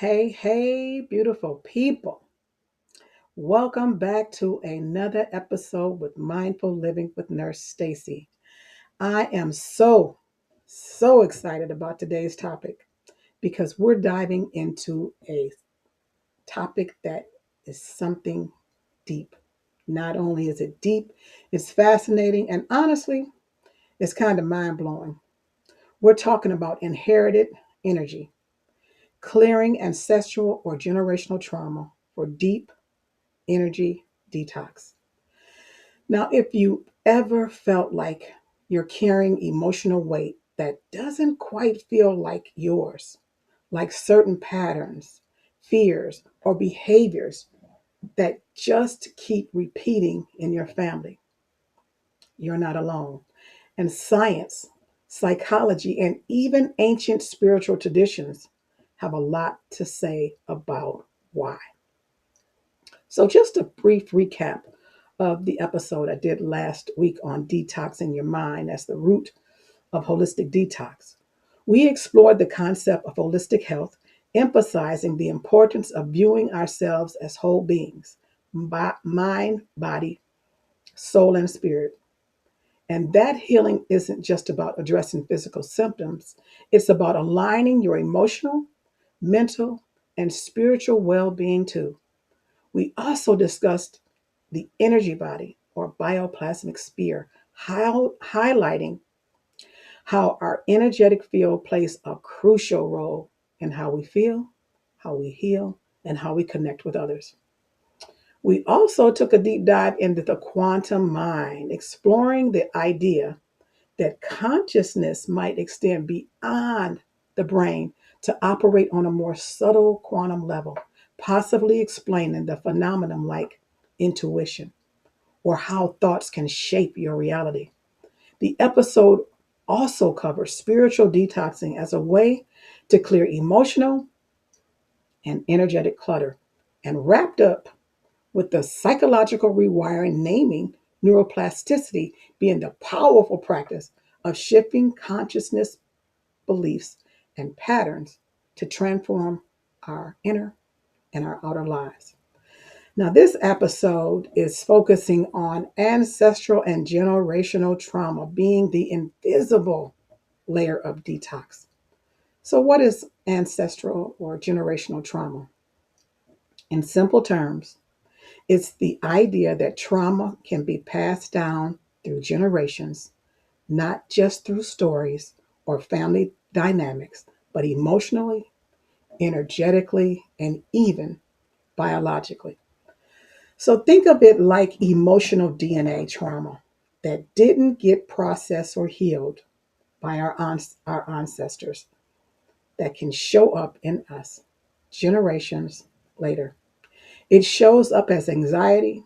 Hey, beautiful people. Welcome back to another episode with Mindful Living with Nurse Stacy. I am so excited about today's topic because we're diving into a topic that is something deep. Not only is it deep, it's fascinating, and honestly, it's kind of mind blowing. We're talking about inherited energy, clearing ancestral or generational trauma for deep energy detox. Now, if you ever felt like you're carrying emotional weight that doesn't quite feel like yours, like certain patterns, fears, or behaviors that just keep repeating in your family, you're not alone. And science, psychology, and even ancient spiritual traditions have a lot to say about why. So, just a brief recap of the episode I did last week on detoxing your mind as the root of holistic detox. We explored the concept of holistic health, emphasizing the importance of viewing ourselves as whole beings, mind, body, soul, and spirit. And that healing isn't just about addressing physical symptoms, it's about aligning your emotional, mental, and spiritual well being too. We also discussed the energy body or bioplasmic sphere, highlighting how our energetic field plays a crucial role in how we feel, how we heal, and how we connect with others. We also took a deep dive into the quantum mind, exploring the idea that consciousness might extend beyond the brain to operate on a more subtle quantum level, possibly explaining the phenomenon like intuition or how thoughts can shape your reality. The episode also covers spiritual detoxing as a way to clear emotional and energetic clutter, and wrapped up with the psychological rewiring, naming neuroplasticity being the powerful practice of shifting consciousness, beliefs, and patterns to transform our inner and our outer lives. Now, this episode is focusing on ancestral and generational trauma being the invisible layer of detox. So, what is ancestral or generational trauma? In simple terms, it's the idea that trauma can be passed down through generations, not just through stories or family dynamics, but emotionally, energetically, and even biologically. So think of it like emotional DNA trauma that didn't get processed or healed by our ancestors that can show up in us generations later. It shows up as anxiety,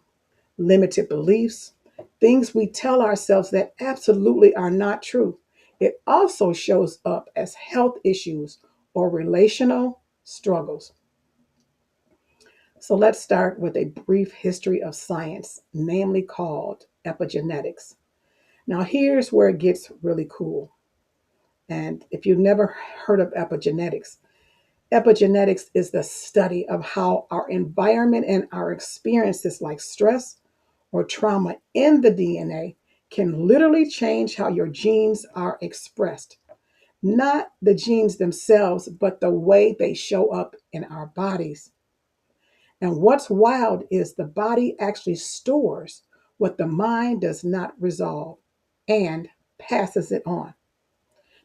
limited beliefs, things we tell ourselves that absolutely are not true. It also shows up as health issues or relational struggles. So let's start with a brief history of science, namely called epigenetics. Now, here's where it gets really cool. And if you've never heard of epigenetics, epigenetics is the study of how our environment and our experiences like stress or trauma in the DNA can literally change how your genes are expressed. Not the genes themselves, but the way they show up in our bodies. And what's wild is the body actually stores what the mind does not resolve and passes it on.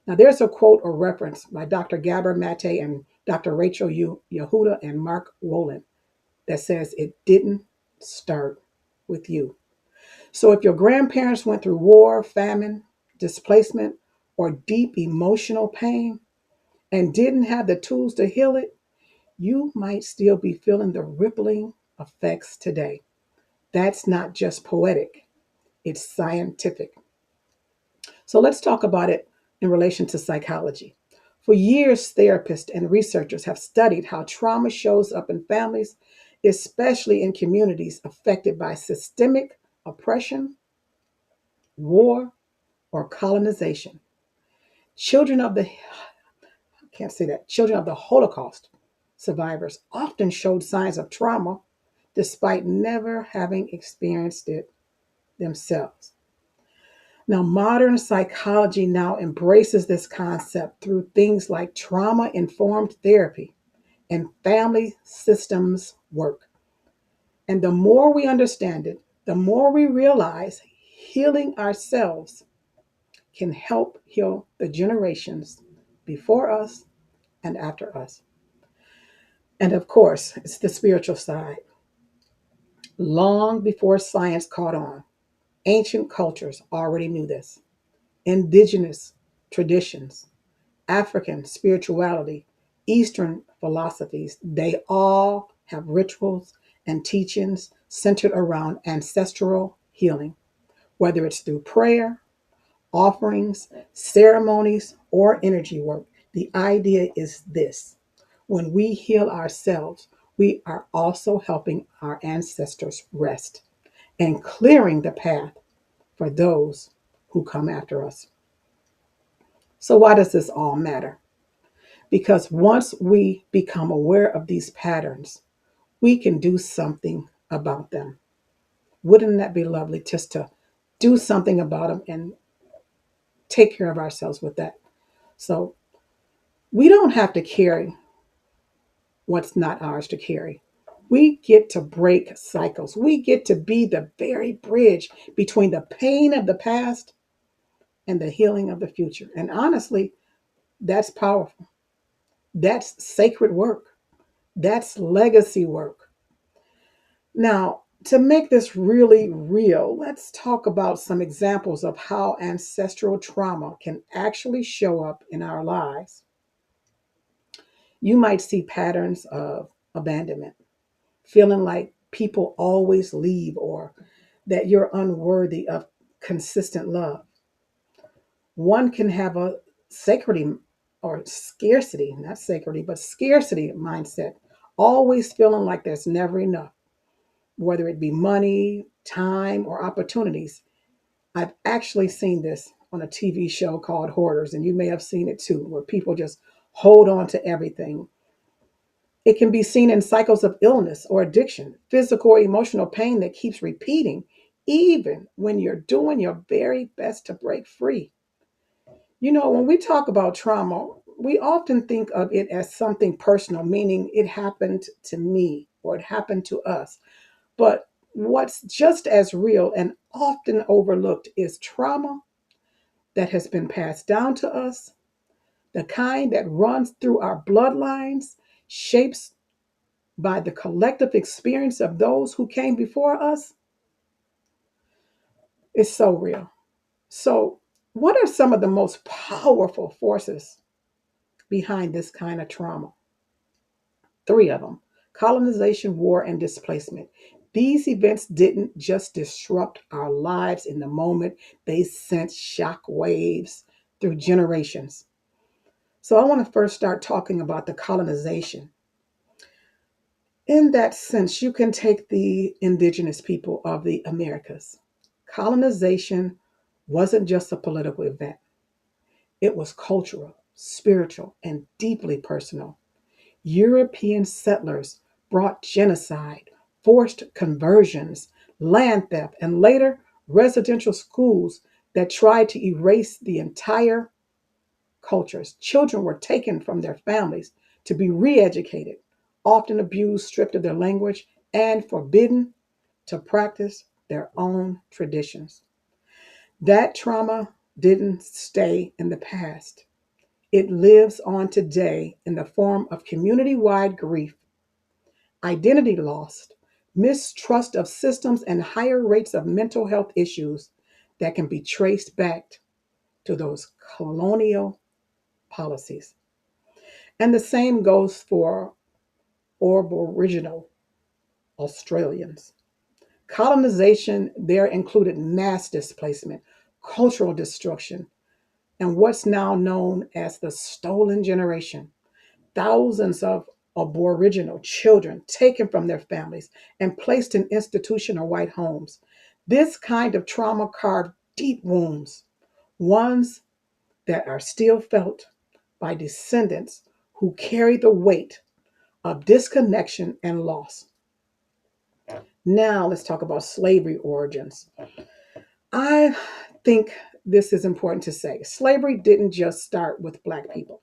Now, there's a quote or reference by Dr. Gabor Mate and Dr. Rachel Yehuda and Mark Wolin that says it didn't start with you. So if your grandparents went through war, famine, displacement, or deep emotional pain and didn't have the tools to heal it, you might still be feeling the rippling effects today. That's not just poetic, it's scientific. So let's talk about it in relation to psychology. For years, therapists and researchers have studied how trauma shows up in families, especially in communities affected by systemic oppression, war, or colonization. Children of the, I can't say that, children of the Holocaust, survivors often showed signs of trauma despite never having experienced it themselves. Now, modern psychology now embraces this concept through things like trauma informed therapy and family systems work. And the more we understand it, the more we realize healing ourselves can help heal the generations before us and after us. And of course, it's the spiritual side. Long before science caught on, ancient cultures already knew this. Indigenous traditions, African spirituality, Eastern philosophies, they all have rituals and teachings centered around ancestral healing, whether it's through prayer, offerings, ceremonies, or energy work. The idea is this: when we heal ourselves, we are also helping our ancestors rest and clearing the path for those who come after us. So, why does this all matter? Because once we become aware of these patterns, we can do something about them. Wouldn't that be lovely just to do something about them and take care of ourselves with that? So, we don't have to carry what's not ours to carry. We get to break cycles. We get to be the very bridge between the pain of the past and the healing of the future. And honestly, that's powerful. That's sacred work. That's legacy work. Now, to make this really real, let's talk about some examples of how ancestral trauma can actually show up in our lives. You might see patterns of abandonment, feeling like people always leave or that you're unworthy of consistent love. One can have a sacredity or scarcity, not sacredity, but scarcity mindset, always feeling like there's never enough, whether it be money, time, or opportunities. I've actually seen this on a TV show called Hoarders, and you may have seen it too, where people just hold on to everything. It can be seen in cycles of illness or addiction, physical or emotional pain that keeps repeating, even when you're doing your very best to break free. You know, when we talk about trauma, we often think of it as something personal, meaning it happened to me or it happened to us. But what's just as real and often overlooked is trauma that has been passed down to us, the kind that runs through our bloodlines, shapes by the collective experience of those who came before us. Is so real. So, what are some of the most powerful forces behind this kind of trauma? Three of them: colonization, war, and displacement. These events didn't just disrupt our lives in the moment, they sent shock waves through generations. So, I want to first start talking about the colonization. In that sense, you can take the indigenous people of the Americas. Colonization wasn't just a political event, it was cultural, spiritual, and deeply personal. European settlers brought genocide, forced conversions, land theft, and later residential schools that tried to erase the entire cultures. Children were taken from their families to be re educated, often abused, stripped of their language, and forbidden to practice their own traditions. That trauma didn't stay in the past. It lives on today in the form of community wide grief, identity loss, mistrust of systems, and higher rates of mental health issues that can be traced back to those colonial policies. And the same goes for Aboriginal Australians. Colonization there included mass displacement, cultural destruction, and what's now known as the stolen generation. Thousands of Aboriginal children taken from their families and placed in institutional white homes. This kind of trauma carved deep wounds, ones that are still felt by descendants who carry the weight of disconnection and loss. Now let's talk about slavery origins. I think this is important to say. Slavery didn't just start with Black people.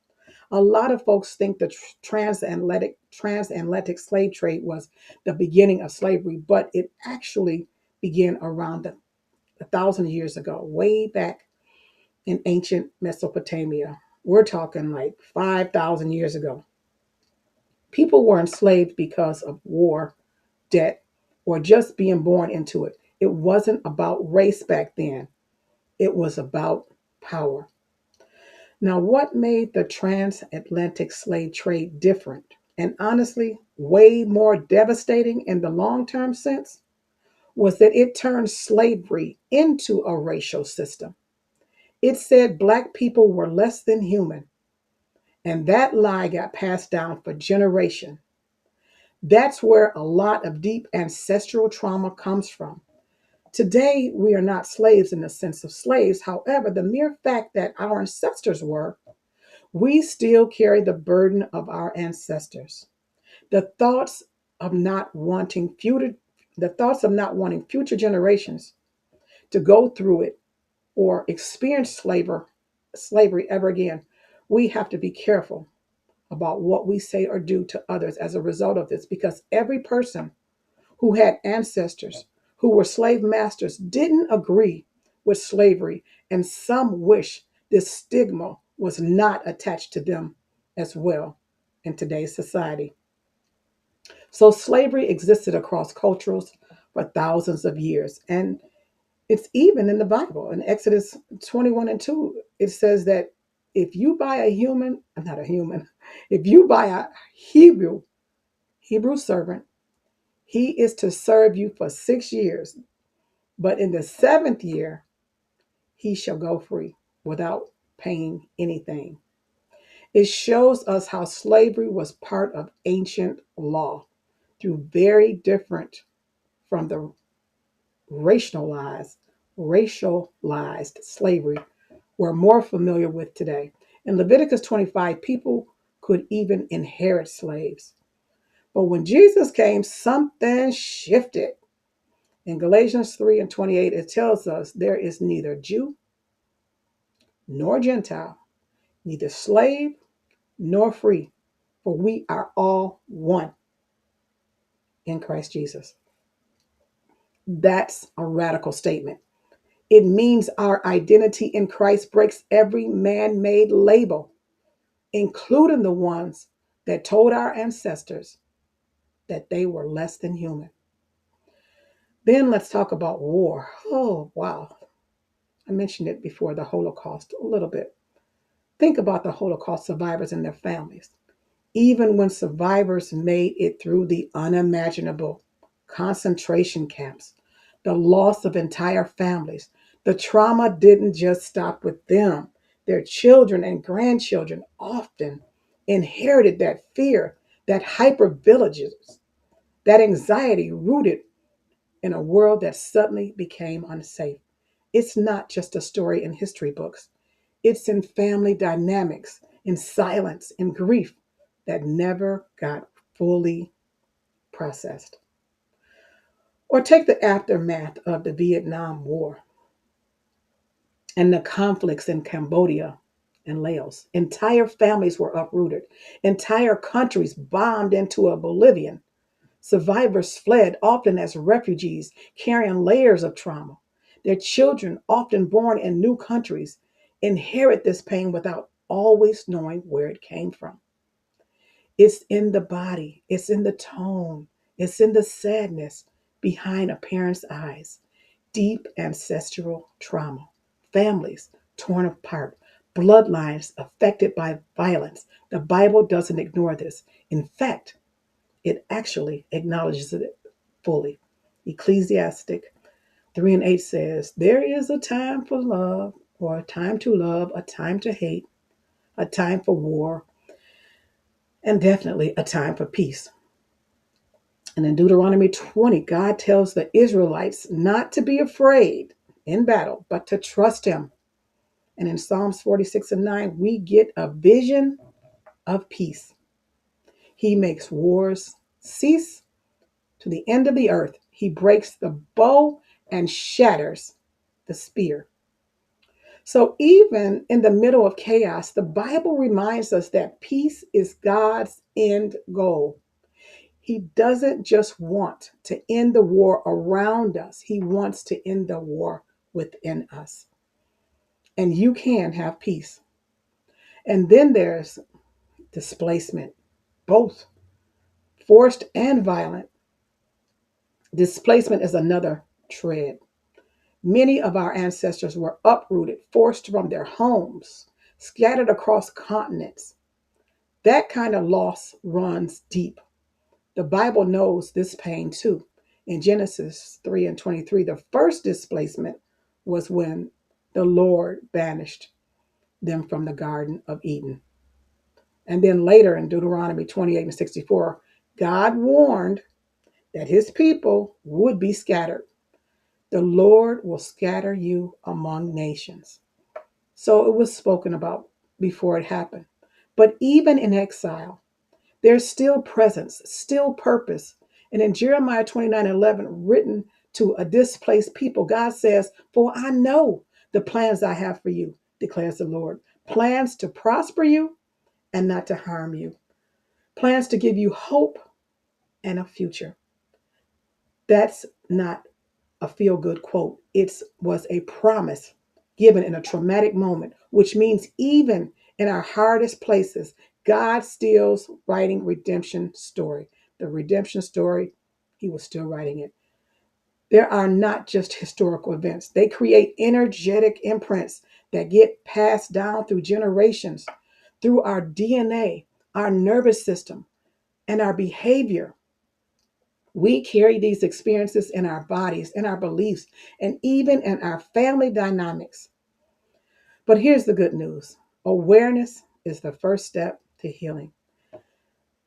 A lot of folks think the transatlantic slave trade was the beginning of slavery, but it actually began around 1,000 years ago, way back in ancient Mesopotamia. We're talking like 5,000 years ago. People were enslaved because of war, debt, or just being born into it. It wasn't about race back then, it was about power. Now, what made the transatlantic slave trade different and honestly way more devastating in the long term sense was that it turned slavery into a racial system. It said Black people were less than human, and that lie got passed down for generations. That's where a lot of deep ancestral trauma comes from. Today, we are not slaves in the sense of slaves. However, the mere fact that our ancestors were, we still carry the burden of our ancestors. The thoughts of not wanting future the thoughts of not wanting future generations to go through it or experience slavery ever again. We have to be careful about what we say or do to others as a result of this because every person who had ancestors who were slave masters didn't agree with slavery, and some wish this stigma was not attached to them as well in today's society. So, slavery existed across cultures for thousands of years, and it's even in the Bible. In Exodus 21 and 2, it says that if you buy a human, not a human, if you buy a Hebrew servant, he is to serve you for 6 years. But in the seventh year, he shall go free without paying anything. It shows us how slavery was part of ancient law through very different from the racialized, racialized slavery we're more familiar with today. In Leviticus 25, people could even inherit slaves. But when Jesus came, something shifted. In Galatians 3 and 28, it tells us there is neither Jew nor Gentile, neither slave nor free, for we are all one in Christ Jesus. That's a radical statement. It means our identity in Christ breaks every man made label, including the ones that told our ancestors that they were less than human. Then let's talk about war. Oh, wow. I mentioned it before, the Holocaust, a little bit. Think about the Holocaust survivors and their families. Even when survivors made it through the unimaginable concentration camps, the loss of entire families, the trauma didn't just stop with them. Their children and grandchildren often inherited that fear, that hyper villages, that anxiety rooted in a world that suddenly became unsafe. It's not just a story in history books. It's in family dynamics, in silence, in grief that never got fully processed. Or take the aftermath of the Vietnam War and the conflicts in Cambodia and Laos. Entire families were uprooted, entire countries bombed into oblivion. Survivors fled, often as refugees, carrying layers of trauma. Their children, often born in new countries, inherit this pain without always knowing where it came from. It's in the body, it's in the tone, it's in the sadness behind a parent's eyes. Deep ancestral trauma, families torn apart, bloodlines affected by violence. The Bible doesn't ignore this. In fact, it actually acknowledges it fully. Ecclesiastic 3 and 8 says, there is a time for love, or a time to love, a time to hate, a time for war, and definitely a time for peace. And in Deuteronomy 20, God tells the Israelites not to be afraid in battle, but to trust Him. And in Psalms 46 and 9, we get a vision of peace. He makes wars cease to the end of the earth. He breaks the bow and shatters the spear. So, even in the middle of chaos, the Bible reminds us that peace is God's end goal. He doesn't just want to end the war around us, He wants to end the war within us. And you can have peace. And then there's displacement, both forced and violent. Displacement is another tread. Many of our ancestors were uprooted, forced from their homes, scattered across continents. That kind of loss runs deep. The Bible knows this pain too. In Genesis 3 and 23, the first displacement was when the Lord banished them from the Garden of Eden. And then later in Deuteronomy 28 and 64, God warned that his people would be scattered. The Lord will scatter you among nations. So it was spoken about before it happened. But even in exile, there's still presence, still purpose. And in Jeremiah 29:11, written to a displaced people, God says, "For I know the plans I have for you, declares the Lord. Plans to prosper you and not to harm you. Plans to give you hope and a future." That's not a feel good quote. It was a promise given in a traumatic moment, which means even in our hardest places, God still's writing redemption story. The redemption story, he was still writing it. There are not just historical events. They create energetic imprints that get passed down through generations, through our DNA, our nervous system, and our behavior. We carry these experiences in our bodies, in our beliefs, and even in our family dynamics. But here's the good news: awareness is the first step to healing.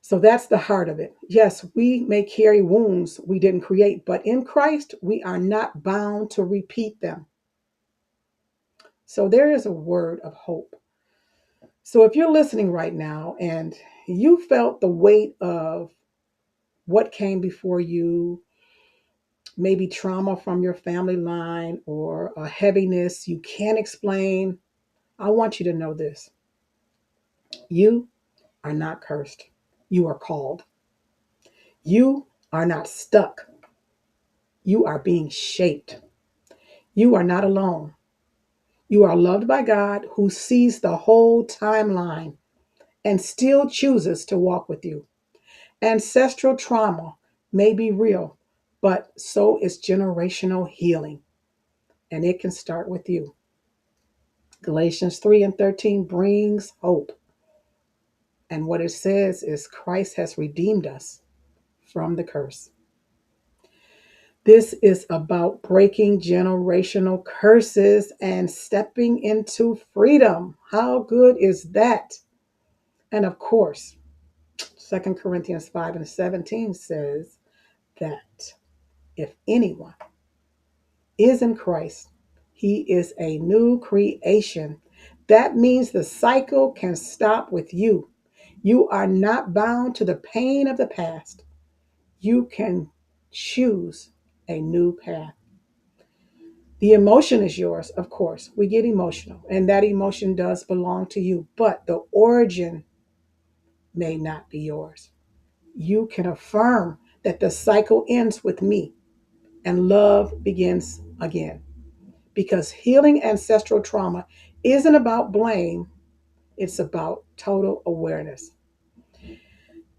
So that's the heart of it. Yes, we may carry wounds we didn't create, but in Christ, we are not bound to repeat them. So there is a word of hope. So if you're listening right now and you felt the weight of what came before you, maybe trauma from your family line or a heaviness you can't explain, I want you to know this: you are not cursed. You are called. You are not stuck. You are being shaped. You are not alone. You are loved by God, who sees the whole timeline and still chooses to walk with you. Ancestral trauma may be real, but so is generational healing, and it can start with you. Galatians 3 and 13 brings hope. And what it says is Christ has redeemed us from the curse. This is about breaking generational curses and stepping into freedom. How good is that? And of course, 2 Corinthians 5 and 17 says that if anyone is in Christ, he is a new creation. That means the cycle can stop with you. You are not bound to the pain of the past. You can choose a new path. The emotion is yours, of course. We get emotional, and that emotion does belong to you, but the origin may not be yours. You can affirm that the cycle ends with me and love begins again. Because healing ancestral trauma isn't about blame, it's about total awareness.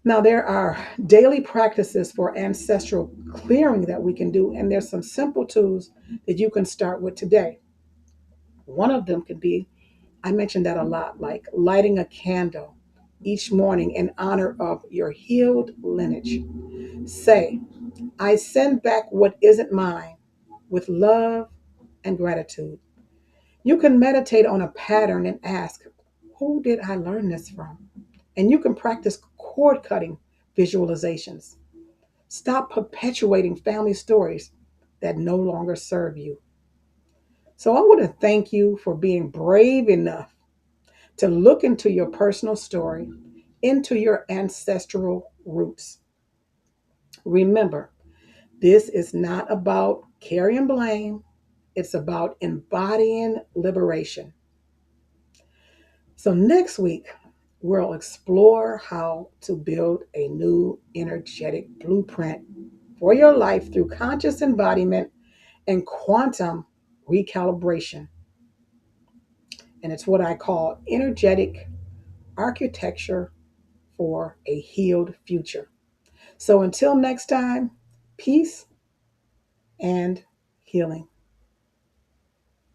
Now, there are daily practices for ancestral clearing that we can do, and there's some simple tools that you can start with today. One of them could be, I mentioned that a lot, like lighting a candle each morning in honor of your healed lineage. Say, "I send back what isn't mine with love and gratitude." You can meditate on a pattern and ask, who did I learn this from? And you can practice cord cutting visualizations. Stop perpetuating family stories that no longer serve you. So I want to thank you for being brave enough to look into your personal story, into your ancestral roots. Remember, this is not about carrying blame, it's about embodying liberation. So, next week, we'll explore how to build a new energetic blueprint for your life through conscious embodiment and quantum recalibration. And it's what I call energetic architecture for a healed future. So, until next time, peace and healing.